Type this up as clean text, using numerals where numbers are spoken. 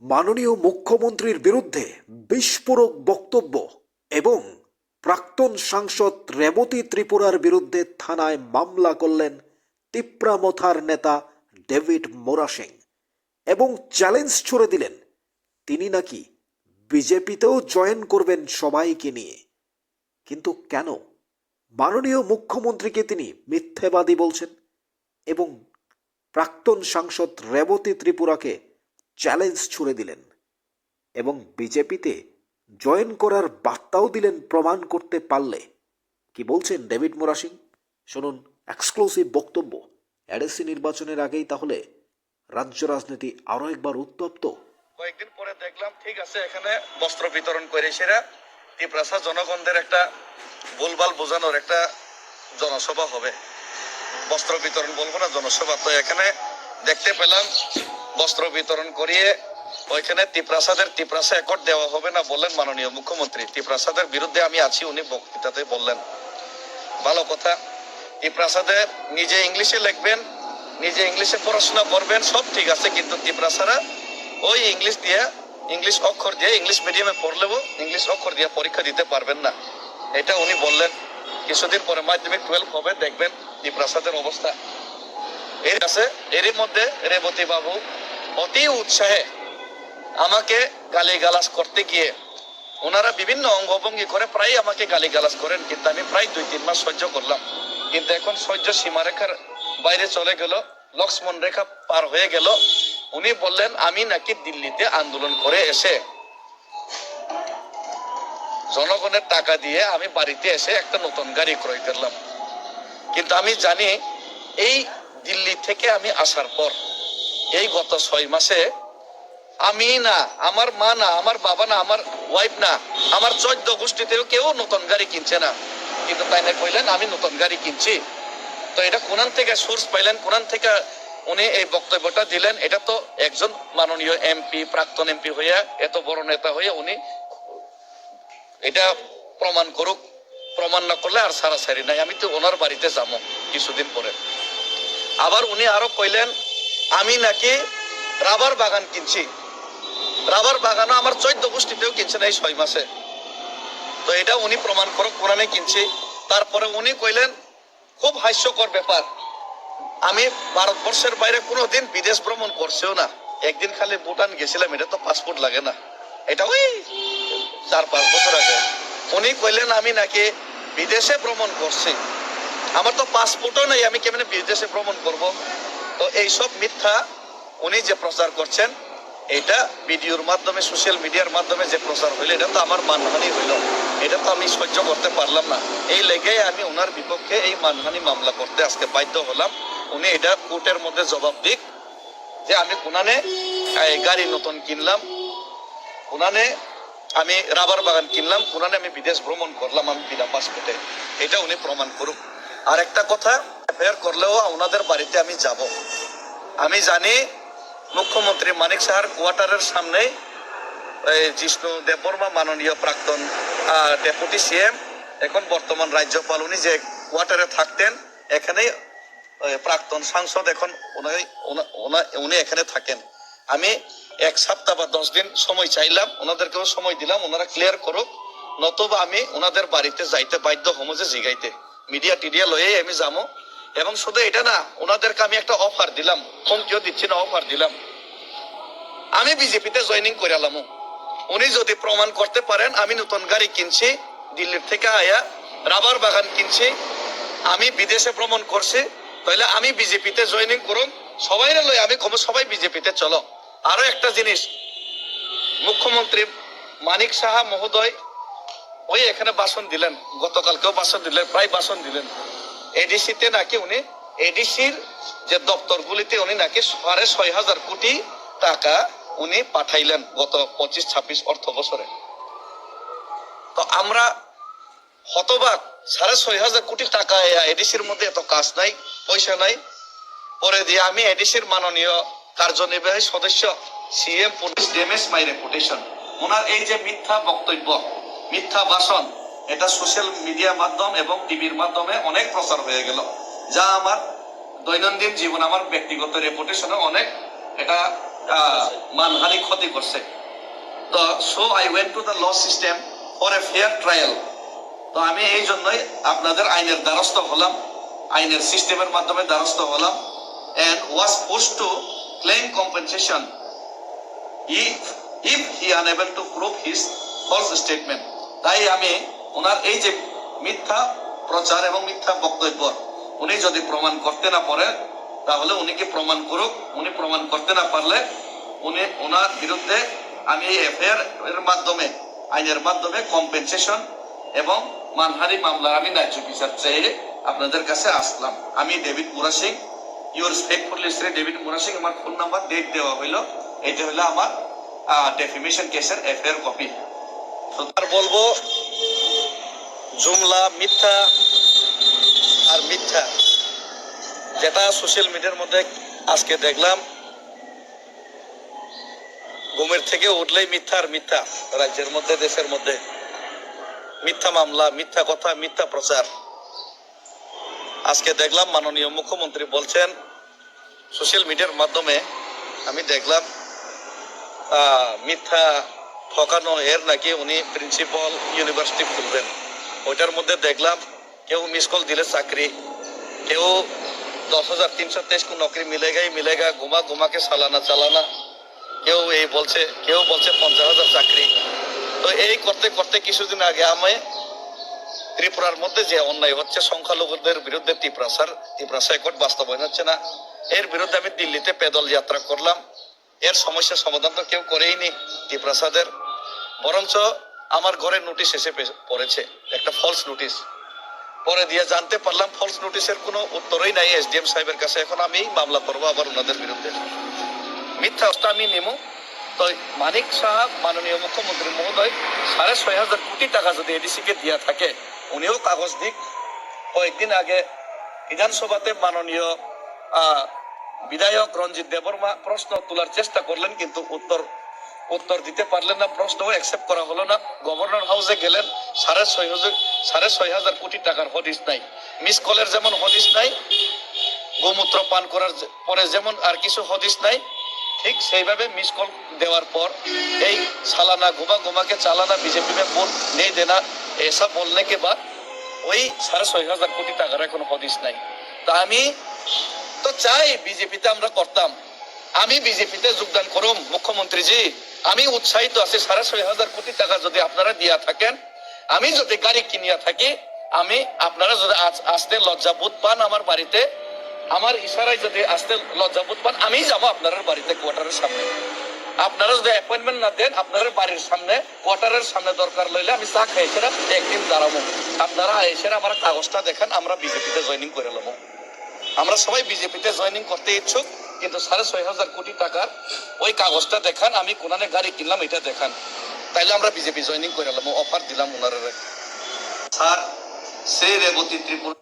মাননীয় মুখ্যমন্ত্রীর বিরুদ্ধে বিস্ফোরক বক্তব্য এবং প্রাক্তন সাংসদ রেবতী ত্রিপুরার বিরুদ্ধে থানায় মামলা করলেন তিপ্রামথার নেতা ডেভিড মোরাসিং এবং চ্যালেঞ্জ ছুড়ে দিলেন তিনি নাকি বিজেপিতেও জয়েন করবেন সবাইকে নিয়ে। কিন্তু কেন মাননীয় মুখ্যমন্ত্রীকে তিনি মিথ্যেবাদী বলছেন এবং প্রাক্তন সাংসদ রেবতী ত্রিপুরাকে চ্যালেঞ্জ ছুড়ে দিলেন এবং বিজেপিতে জয়েন করার বার্তাও দিলেন প্রমাণ করতে পারলে? কি বলছেন ডেভিড মোরাসিং? শুনুন এক্সক্লুসিভ বক্তব্য। এডিসি নির্বাচনের আগেই তাহলে রাজ্য রাজনীতি আরো একবার উত্তপ্ত। কয়েকদিন পরে দেখলাম ঠিক আছে এখানে বস্ত্র বিতরণ করে সেরা ত্রিপ্রাসা জনগণদের একটা ভুলভাল বোঝানোর একটা জনসভা হবে। বস্ত্র বিতরণ বলবো না, জনসভা। তো এখানে দেখতে পেলাম বস্ত্র বিতরণ করিয়ে ওইখানে ত্রিপ্রাসা অ্যাকর্ড দেওয়া হবে না বললেন মাননীয় মুখ্যমন্ত্রী। ত্রিপ্রাসাদের বিরুদ্ধে আমি আছি উনি বক্তৃতাতে বললেন। ভালো কথা, ত্রিপ্রাসাদের নিজে ইংলিশে লিখবেন, নিজে ইংলিশে পড়াশোনা করবেন, সব ঠিক আছে, কিন্তু ত্রিপ্রাসারা ওই ইংলিশ অক্ষর দিয়ে ইংলিশ মিডিয়ামে পড়লেও ইংলিশ অক্ষর দিয়ে পরীক্ষা দিতে পারবেন না, এটা উনি বললেন। কিছুদিন পরে মাধ্যমিক 12 হবে, দেখবেন ত্রিপ্রাসাদের অবস্থা। এরই মধ্যে রেবতী বাবু অতি উৎসাহে আমাকে গালিগালাজ করতে গিয়ে ওনারা বিভিন্ন অঙ্গভঙ্গি করে প্রায় আমাকে গালিগালাজ করেন, কিন্তু আমি প্রায় 2-3 মাস সহ্য করলাম। কিন্তু এখন সহ্য সীমারেখার বাইরে চলে গেল, লক্ষ্মণ রেখা পার হয়ে গেল। উনি বললেন আমি নাকি দিল্লিতে আন্দোলন করে এসে জনগণের টাকা দিয়ে আমি বাড়িতে এসে একটা নতুন গাড়ি ক্রয় করলাম। কিন্তু আমি জানি এই দিল্লি থেকে আমি আসার পর এই গত 6 মাসে আমি না, আমার মা না, আমার বাবা না, আমার ওয়াইফ না, আমার 14 গোষ্ঠীতেও কেউ নতুন গাড়ি কিনছে না। কিন্তু তাই না কইলেন আমি নতুন গাড়ি কিনছি। তো এটা কোনান থেকে সোর্স পাইলেন, কোনান থেকে উনি এই বক্তব্যটা দিলেন? এটা তো একজন মাননীয় এমপি, প্রাক্তন এমপি হইয়া, এত বড় নেতা হইয়া উনি এটা প্রমাণ করুক। প্রমাণ না করলে আর সারাসারি নাই। আমি তো ওনার বাড়িতে যাবো কিছুদিন পরে। আবার উনি আরো কইলেন আমি নাকি রাবার বাগান কিনছি। রাবার বাগানও আমার 14 গোষ্ঠীতেও কিনছে না এই 6 মাসে। তো এটা উনি প্রমাণ করুক কোরআনে কিনছি। তারপরে উনি কইলেন খুব হাস্যকর ব্যাপার, আমি ভারতবর্ষের বাইরে কোনোদিন বিদেশ ভ্রমণ করছেও না। একদিন খালি ভুটান গেছিলাম, এটা তো পাসপোর্ট লাগে না, এটা ওই 4-5 বছর আগে। উনি কইলেন আমি নাকি বিদেশে ভ্রমণ করছি, আমার তো পাসপোর্টও নেই, আমি কেমনে বিদেশে ভ্রমণ করব? তো এইসব মিথ্যা উনি যে প্রচার করছেন, এটা ভিডিওর মাধ্যমে, সোশ্যাল মিডিয়ার মাধ্যমে যে প্রচার হইলো, এটা তো আমার মানহানি হইল। এটা তো আমি সহ্য করতে পারলাম না। এই লেগে আমি ওনার বিপক্ষে এই মানহানি মামলা করতে আজকে বাধ্য হলাম। উনি এটা কোর্টের মধ্যে জবাব দিক যে আমি কোনানে গাড়ি নতুন কিনলাম, কোনানে আমি রাবার বাগান কিনলাম, কোনানে আমি বিদেশ ভ্রমণ করলাম আমি বিনা পাসপোর্টে। এটা উনি প্রমাণ করুক। আর একটা কথা, এফআইআর করলেও ওনাদের বাড়িতে আমি যাব। আমি জানি মুখ্যমন্ত্রী মানিক সাহার কোয়ার্টারের সামনে জিষ্ণু দেববর্মা মাননীয় প্রাক্তন ডেপুটি সিএম, এখন বর্তমান রাজ্যপাল, উনি যে কোয়ার্টারে থাকতেন, এখানেই প্রাক্তন সাংসদ এখন উনি এখানে থাকেন। আমি 1 সপ্তাহ বা 10 দিন সময় চাইলাম, ওনাদেরকেও সময় দিলাম, ওনারা ক্লিয়ার করুক, নতুবা আমি ওনাদের বাড়িতে যাইতে বাধ্য হবো যে জিগাইতে। মিডিয়া টিডিয়া লয়ে আমি যাবো। এবং শুধু এটা না, ওনাদেরকে আমি একটা অফার দিলাম, হুমকিও দিচ্ছি না, অফার দিলাম, আমি বিজেপিতে জয়েনিং করে আলাম। উনি যদি প্রমাণ করতে পারেন আমি নতুন গাড়ি কিনছি, দিল্লির থেকে আয়া রাবার বাগান কিনছি, আমি বিদেশে ভ্রমণ করছি, তাহলে আমি বিজেপিতে জয়েনিং করুন, সবাই লই আমি কম, সবাই বিজেপিতে চলো। আরো একটা জিনিস, মুখ্যমন্ত্রী মানিক সাহা মহোদয় ওই এখানে ভাষণ দিলেন, গতকালকেও ভাষণ দিলেন, প্রায় ভাষণ দিলেন। এডিসিতে নাকি উনি এডিসির যে দপ্তরগুলিতে উনি নাকি 6,500 কোটি টাকা উনি পাঠাইলেন গত 25-26 অর্থ বছরে। তো আমরা হতবাক, 6,500 কোটি টাকা এডিসির মধ্যে এত কাজ নাই, পয়সা নাই। পরে দিয়ে আমি এডিসির মাননীয় কার্যনির্বাহী সদস্য সিএম পুলিশ ড্যামেজ মাই রেপুটেশন, ওনার এই যে মিথ্যা বক্তব্য, মিথ্যা ভাষণ, এটা সোশ্যাল মিডিয়া মাধ্যম এবং টিভির মাধ্যমে অনেক প্রচার হয়ে গেল, যা আমার দৈনন্দিন জীবন, আমার ব্যক্তিগত রেপুটেশনে অনেক এটা মানহানি ক্ষতি করছে। তো so I went to the law system for a fair trial. তো আমি এই জন্যই আপনাদের আইনের দ্বারস্থ হলাম, আইনের সিস্টেমের মাধ্যমে দ্বারস্থ হলাম, and was forced to claim compensation if he unable to prove his false statement. তাই আমি ওনার এই যে মিথ্যা প্রচার এবং মিথ্যা বক্তব্য উনি যদি প্রমাণ করতে না পারে, তাহলে উনিকে প্রমাণ করুক। উনি প্রমাণ করতে না পারলে উনি ওনার বিরুদ্ধে আমি এই এফআইআর এর মাধ্যমে, আইনের মাধ্যমে কম্পেনসেশন এবং মানহানি মামলার আমি ন্যায্য বিচার চেয়ে আপনাদের কাছে আসলাম। আমি David Mura Singh, your faithfully Shri David Mura Singh. আমার ফোন নাম্বার, ডেট দেওয়া হইলো। এটা হলো আমার ডেফিমেশন কেসের এফআইআর কপি। আর বলবো, জুমলা মিথ্যা আর মিথ্যা, যেটা সোশ্যাল মিডিয়ার মধ্যে আজকে দেখলাম, ঘুমের থেকে উঠলেই মিথ্যা আর মিথ্যা, রাজ্যের মধ্যে, দেশের মধ্যে মিথ্যা মামলা, মিথ্যা কথা, মিথ্যা প্রচার। আজকে দেখলাম মাননীয় মুখ্যমন্ত্রী বলছেন, সোশ্যাল মিডিয়ার মাধ্যমে আমি দেখলাম মিথ্যা ঠকানো এর নাকি উনি প্রিন্সিপাল ইউনিভার্সিটি খুলবেন। ওইটার মধ্যে দেখলাম কেউ মিস কল দিলে চাকরি, কেউ 10,323 को नौकरी मिलेगा ही मिलेगा, घुमा घुमा के सालाना चालाना, কেউ এই বলছে, কেউ বলছে 50,000 চাকরি। তো এই করতে করতে কিছুদিন আগে আমি ত্রিপুরার মধ্যে যে অন্যায় হচ্ছে সংখ্যালঘুদের বিরুদ্ধে ত্রিপুরা কোড বাস্তবায়ন হচ্ছে না, এর বিরুদ্ধে আমি দিল্লিতে পেদল যাত্রা করলাম। এর সমস্যার সমাধান তো কেউ করেইনি ত্রিপুরাসাদের, বরঞ্চ আমার ঘরে নোটিশ এসে পড়েছে, একটা ফলস নোটিশ। পরে দিয়ে জানতে পারলাম ফলস নোটিশের কোনো উত্তরই নাই এসডিএম সাহেবের কাছে। এখন আমি মামলা করবো আবার ওনাদের বিরুদ্ধে, মিথ্যা অস্ত্র আমি নেব। তো মানিক সাহেব, মাননীয় মুখ্যমন্ত্রী মহোদয়, 6,500 কোটি টাকা যদি এডিসি কে দিয়া থাকে, উনিও কাগজ দিক। কয়েকদিন আগে বিধানসভাতে মাননীয় বিধায়ক রঞ্জিত দেববর্মা প্রশ্ন তোলার চেষ্টা করলেন, কিন্তু উত্তর দিতে পারলেন না, প্রশ্ন অ্যাকসেপ্ট করা হলো না। গভর্নর হাউসে গেলেন, 6,500 কোটি টাকার হদিস নাই। মিস কলের যেমন হদিস নাই, গোমূত্র পান করার পরে যেমন আর কিছু হদিস নাই, ঠিক সেইভাবে মিস কল দেওয়ার পর এই सालाना घुमा घुमा के चालाना बीजेपी में वोट नहीं देना, ऐसा बोलने के बाद वही 6,500 কোটি টাকার এখন হদিস নাই। তা আমি তো চাই বিজেপিতে আমরা করতাম, আমি বিজেপিতে যোগদান করুম। মুখ্যমন্ত্রীজি, আমি উৎসাহিত আছি। 6,500 কোটি টাকা যদি আপনারা দিয়া থাকেন, আমি যদি গাড়ি কিনিয়া থাকি, আমি আপনারা যদি আসতে লজ্জাবোধ পান আমার বাড়িতে, আমার ইশারায় যদি আসতে লজ্জাবোধ পান, আমি যাবো আপনার বাড়িতে কোয়ার্টারের সামনে। আপনারা যদি অ্যাপয়েন্টমেন্ট না দেন, আপনার বাড়ির সামনে কোয়ার্টারের সামনে দরকার লইলে আমি চা খাই এসে একদিন দাঁড়াবো। আপনারা এসে আমার কাগজটা দেখেন, আমরা বিজেপিতে জয়েনিং করে নেবো। আমরা সবাই বিজেপিতে জয়েনিং করতে ইচ্ছুক, কিন্তু 6,500 কোটি টাকার ওই কাগজটা দেখান, আমি কোনানে গাড়ি কিনলাম এটা দেখান, তাইলে আমরা বিজেপি জয়েনিং করে নেবো। অফার দিলাম ওনারা। স্যার, সেই রেবতী ত্রিপুরা